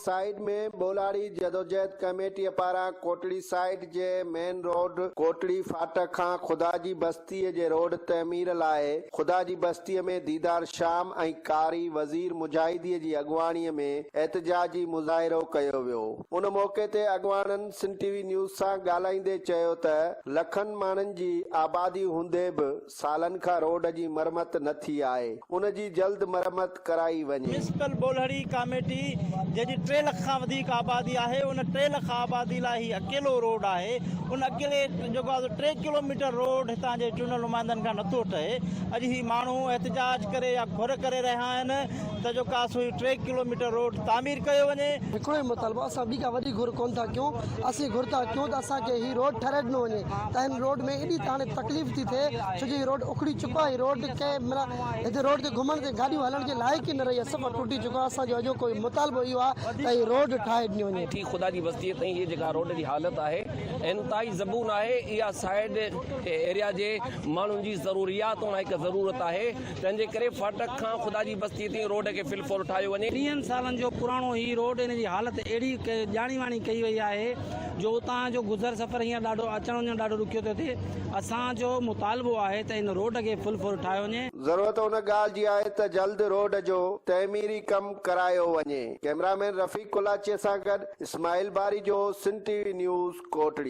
Side में बोलाड़ी जदोजहद committee पारां Kotri side जे main road Kotri फाटक खां खुदा जी बस्ती जे रोड तमीर लाइ खुदा जी बस्ती में दीदार शाम ऐं कारी वज़ीर मुजाहिदी जी अॻुवाणीअ में एहतजाजी मुज़ाहिरो कयो वियो। उन मौके ते अॻुवाननि सिंध टीवी न्यूज़ सां ॻाल्हाईंदे चयो त लखनि माण्हुनि जी आबादी हूंदे बि सालनि खां रोड जी मरमत न थी आहे। उन जी जल्द मरमत कराई वञे। म्यूनिसिपल बोलाड़ी कमेटी जी 3 लख खां वधीक आबादी आहे, उन 3 लख आबादी लाइ ही अकेलो रोड आहे। उन अकेले जेको 3 किलोमीटर रोड हितां जे चूंडियल नुमाइंदनि खां नथो ठहे। अॼु ही माण्हू एहतजाज करे या घुर करे रहिया आहिनि त जेका 3 किलोमीटर रोड तामीर कयो वञे। हिकिड़ो ई मुतालबो असां ॿी का वॾी घुर कोन था कयूं, असीं घुर था कयूं त असांखे ही रोड ठहिराए ॾिनो वञे। त हिन रोड में एॾी हाणे तकलीफ़ थी थिए छो जो रोड उखड़ी चुको आहे। रोड के हिते रोड ते घुमण ते गाॾियूं हलण जे लाइक़ ई न रही आहे, सफ़ा टुटी चुको आहे। असांजो अॼो कोई मुतालबो इहो आहे त ही रोड ठाहे ॾिनी वञे। ठीक खुदा जी बस्ती ताईं ये जेका रोड जी हालत आहे इंतहाई ज़बून आहे। इहा साइड एरिया जे माण्हुनि जी ज़रूरियात होना हिकु ज़रूरत आहे, तंहिंजे करे फाटक खां खुदा जी बस्ती ताईं रोड खे फिलफोल ठाहियो वञे। 30 सालनि जो पुराणो ही रोड इन जी हालत अहिड़ी ॼाणी वाणी कई वई आहे जो उतां जो गुज़र सफ़र हीअं ॾाढो अचण वञणु ॾाढो ॾुखियो थो थिए। असांजो मुतालबो आहे त इन रोड खे फुल ठाहियो वञे। ज़रूरत उन ॻाल्हि जी आहे त जल्द रोड जो तमीरी कमु करायो वञे। कैमरामैन रफ़ीक कुलाचे सां गॾु इस्माइल बारी जो सिंध टीवी न्यूज़ कोटड़ी।